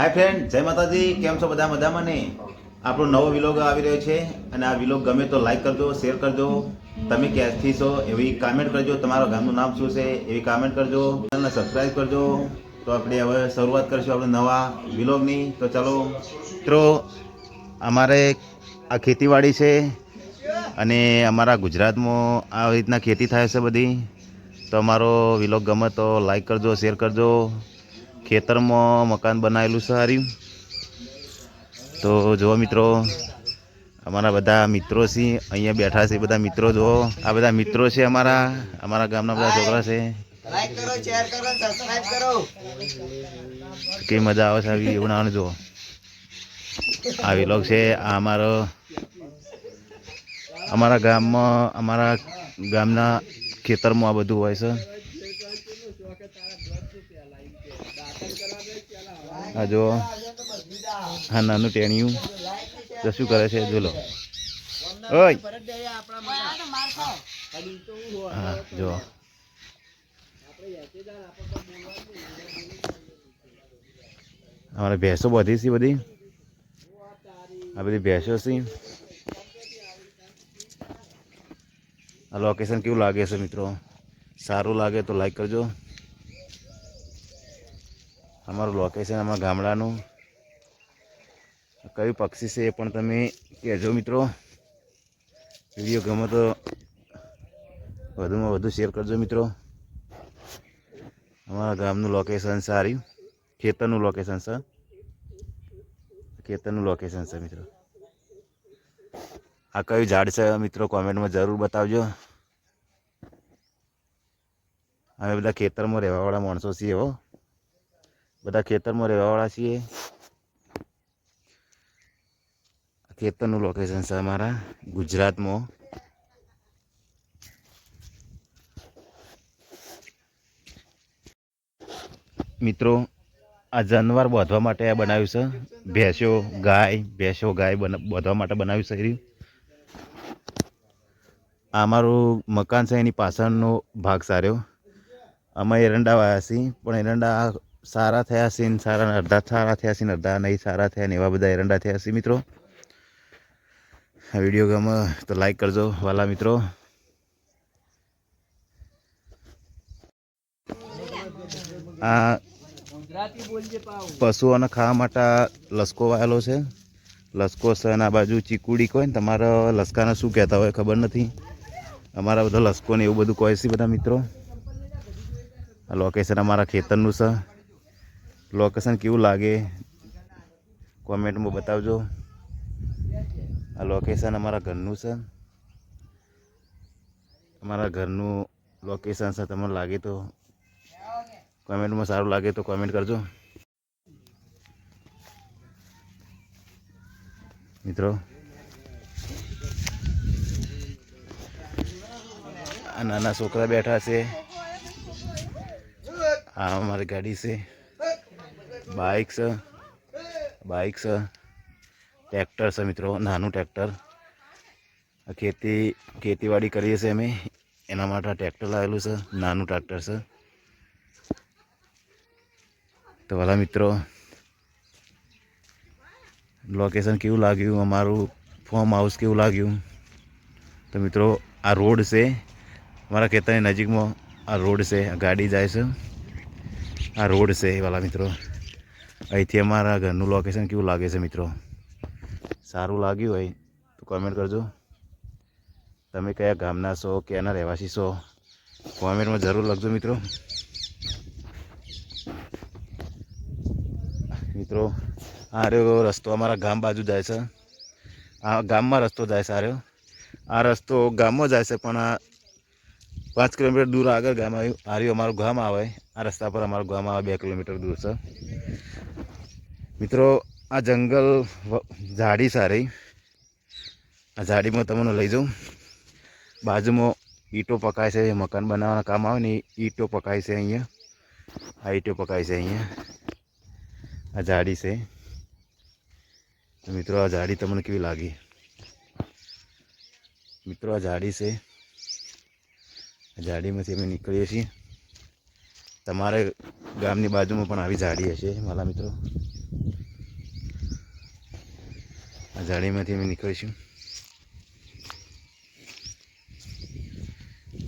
Hi friend, जय माताजी। केम छो बधा मजामां ने? આપણો નવો વિલોગ આવી રહ્યો છે અને આ વિલોગ ગમે તો લાઈક કરજો, શેર કરજો। તમે ક્યાંથી છો એવી કમેન્ટ કરજો। તમારા ગામનું નામ શું છે એવી કમેન્ટ કરજો। ચેનલને સબસ્ક્રાઈબ કરજો। તો આપણે હવે શરૂઆત કરીશું આપણે નવા વિલોગની। તો ચાલો મિત્રો, અમારે આ ખેતીવાડી છે અને અમારા ગુજરાતમાં આવી રીતના ખેતી થાય છે બધી। તો અમારો વિલોગ ગમે તો લાઈક કરજો, શેર કરજો। ખેતરમાં મકાન બનાવેલું છે હાર્યું। તો જુઓ મિત્રો, અમારા બધા મિત્રો છે અહીંયા બેઠા છે। બધા મિત્રો જુઓ, આ બધા મિત્રો છે અમારા ગામના બધા છોકરા છે। લાઈક કરો, શેર કરો, સબસ્ક્રાઇબ કરો। કેવી મજા આવે છે આવી વિડીયો બનાવવાની। જુઓ, આ વિલોગ છે આ અમારા ગામના ખેતરમાં આ બધું હોય છે। આ જો હા નાનું ટેણિયું તો શું કરે છે જો લો। ઓય હા જો અમારે ભેંસો બધી છે બધી, આ બધી ભેંસો છે। આ લોકેશન કેવું લાગે છે મિત્રો? સારું લાગે તો લાઈક કરજો। અમારું લોકેશન અમારા ગામડાનું કયું પક્ષી છે એ પણ તમે કહેજો મિત્રો। વિડીયો ગમે તો વધુમાં વધુ શેર કરજો મિત્રો। અમારા ગામનું લોકેશન સારું, ખેતરનું લોકેશન છે મિત્રો। આ કયું ઝાડ છે મિત્રો કોમેન્ટમાં જરૂર બતાવજો। અમે બધા ખેતરમાં રહેવાવાળા માણસો છીએ હો, બધા ખેતરમાં રહેવાવાળા છીએ। ખેતરનું લોકેશન છે અમારા ગુજરાતમાં। મિત્રો, આ જાનવર બાંધવા માટે આ બનાવ્યું છે। ભેંસો ગાય બાંધવા માટે બનાવ્યું છે। આ અમારું મકાન છે એની પાછળનો ભાગ સાર્યો। અમે એરંડા વાવ્યા છીએ, પણ એરંડા સારા થયા છે ને અડધા સારા થયા છે ને અડધા નહીં સારા થયા ને એવા બધા એરંડા થયા છે મિત્રો। આ વિડીયો ગમે તો લાઈક કરજો વાલા મિત્રો। આ પશુઓને ખાવા માટે લસકો વાયેલો છે। લસકો છે અને આ બાજુ ચીકુડી કહે ને, તમારા લસકાને શું કહેતા હોય ખબર નથી। અમારા બધા લસકો ને એવું બધું કહે છે બધા મિત્રો। આ લોકેશન અમારા ખેતરનું છે। લોકેશન કેવું લાગે કોમેન્ટમાં બતાવજો। આ લોકેશન અમારા ઘરનું છે। અમારા ઘરનું લોકેશન છે। તમને લાગે તો કોમેન્ટમાં સારું લાગે તો કોમેન્ટ કરજો મિત્રો। આ નાના છોકરા બેઠા છે। આ અમારી ગાડી છે, બાઇક છે, ટ્રેક્ટર છે મિત્રો, નાનું ટ્રેક્ટર। ખેતીવાડી કરીએ છીએ અમે, એના માટે ટ્રેક્ટર લાવેલું છે, નાનું ટ્રેક્ટર છે। તો વાલા મિત્રો, લોકેશન કેવું લાગ્યું, અમારું ફાર્મ હાઉસ કેવું લાગ્યું? તો મિત્રો, આ રોડ છે અમારા ખેતરની નજીકમાં। આ રોડ છે, ગાડી જાય છે, આ રોડ છે વાલા મિત્રો। અહીંથી અમારા ઘરનું લોકેશન કેવું લાગે છે મિત્રો? સારું લાગ્યું હોય તો કોમેન્ટ કરજો। તમે કયા ગામના છો, ક્યાંના રહેવાસી છો, કોમેન્ટમાં જરૂર લખજો મિત્રો। મિત્રો, આ રહ્યો રસ્તો અમારા ગામ બાજુ જાય છે। આ ગામમાં રસ્તો જાય છે। આ રસ્તો ગામમાં જાય છે, પણ આ 5 કિલોમીટર દૂર આગળ ગામ આવ્યું। આ રહ્યું અમારું ગામ આવે, આ રસ્તા પર અમારું ગામ આવે 2 કિલોમીટર દૂર છે મિત્રો। આ જંગલ ઝાડી સારી, આ ઝાડીમાં તમને લઈ જાઉં। બાજુમાં ઈંટો પકાય છે, મકાન બનાવવાના કામ આવે ને ઈંટો પકાય છે અહીંયા। આ ઈંટો પકાય છે અહીંયા। આ ઝાડી છે મિત્રો। આ ઝાડી તમને કેવી લાગી મિત્રો? આ ઝાડી છે, આ ઝાડીમાંથી અમે નીકળીએ છીએ। તમારે ગામની બાજુમાં પણ આવી ઝાડી હશે મારા મિત્રો। જાળીમાંથી અમે નીકળીશું.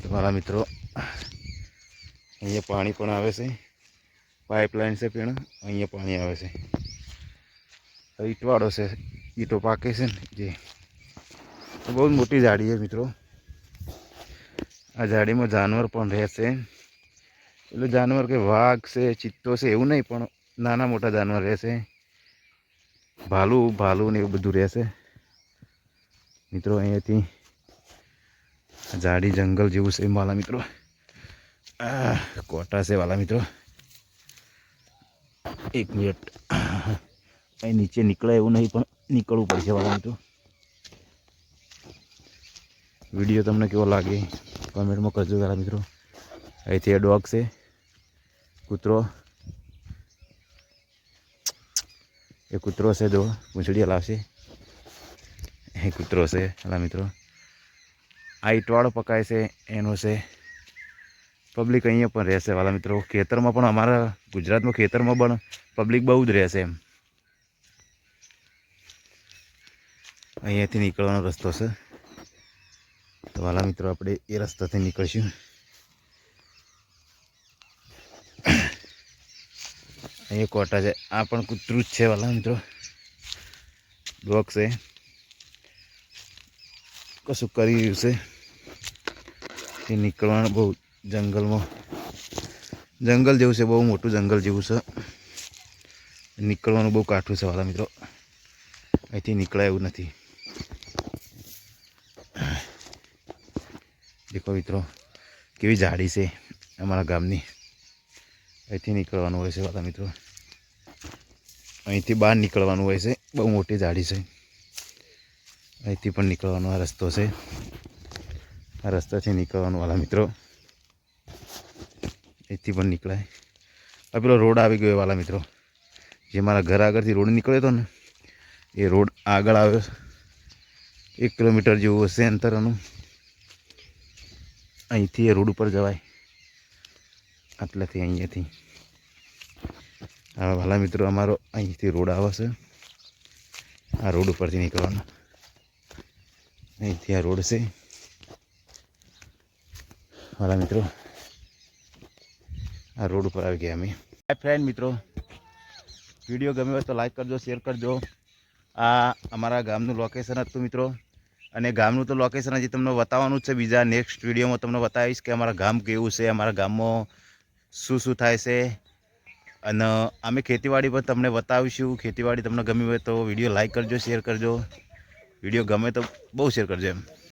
તમારા મિત્રો અહીંયા પાણી પણ આવે છે, પાઇપલાઇન છે પણ અહીંયા પાણી આવે છે. ઈંટવાળો છે, ઈંટો પાકે છે ને જે બહુ મોટી ઝાડી છે મિત્રો. આ ઝાડીમાં જાનવર પણ રહે છે. એટલે જાનવર કે વાઘ છે, ચિત્તો છે એવું નહીં, પણ નાના મોટા જાનવર રહેશે. ભાલું ને એવું બધું રહેશે મિત્રો. અહીંયાથી ઝાડી જંગલ જેવું છે વાલા મિત્રો. કોટા છે વાલા મિત્રો. એક મિનિટ, અહીં નીચે નીકળે એવું નહીં, પણ નીકળવું પડશે વાલા મિત્રો. વિડીયો તમને કેવો લાગે કમેન્ટમાં કરજો વાલા મિત્રો. અહીંથી ડોગ છે, કૂતરો, એ કૂતરો છે, જો પૂંછડી હલાવશે, એ કૂતરો છે વાલા મિત્રો. આ ઈંટવાળો પકાય છે એનો છે. પબ્લિક અહીંયા પણ રહેશે વાલા મિત્રો. ખેતરમાં પણ અમારા ગુજરાતમાં ખેતરમાં પણ પબ્લિક બહુ જ રહેશે એમ. અહીંયાથી નીકળવાનો રસ્તો છે. તો વાલા મિત્રો આપણે એ રસ્તાથી નીકળશું. અહીંયા કોટા છે, આ પણ કૂતરું જ છે વાલા મિત્રો. ડોગ છે, કશું કરી રહ્યું છે. તે નીકળવાનું બહુ જંગલમાં, જંગલ જેવું છે, બહુ મોટું જંગલ જેવું છે. નીકળવાનું બહુ કાઠું છે વાલા મિત્રો. અહીંથી નીકળાય એવું નથી. દેખો મિત્રો કેવી ઝાડી છે અમારા ગામની. અહીંથી નીકળવાનું હોય છે વાલા મિત્રો. અહીંથી બહાર નીકળવાનું હોય છે. બહુ મોટી ઝાડી છે. અહીંથી પણ નીકળવાનો આ રસ્તો છે. આ રસ્તાથી નીકળવાનું વાલા મિત્રો. અહીંથી પણ નીકળાય. આ પેલો રોડ આવી ગયો વાલા મિત્રો. જે મારા ઘર આગળથી રોડ નીકળ્યો હતો ને, એ રોડ આગળ આવ્યો. 1 કિલોમીટર જેવું હશે અંતરનું. અહીંથી એ રોડ ઉપર જવાય આટલેથી, અહીંયાથી. હા વાલા મિત્રો, અમારો અહીંથી રોડ આવે છે. આ રોડ ઉપરથી નીકળવાનો. અહીંથી આ રોડ છે વાલા મિત્રો. આ રોડ ઉપર આવી ગયા અમે. હાય ફ્રેન્ડ મિત્રો, વિડીયો ગમ્યો હોય તો લાઈક કરજો, શેર કરજો. આ અમારા ગામનું લોકેશન હતું મિત્રો. અને ગામનું તો લોકેશન હજી તમને બતાવવાનું જ છે. બીજા નેક્સ્ટ વિડીયોમાં તમને બતાવીશ કે અમારા ગામ કેવું છે, અમારા ગામમાં શું શું થાય છે. અને અમે ખેતીવાડી પણ તમને બતાવીશું. ખેતીવાડી તમને ગમી હોય તો વિડીયો લાઈક કરજો, શેર કરજો. વિડીયો ગમે તો બહુ શેર કરજો એમ.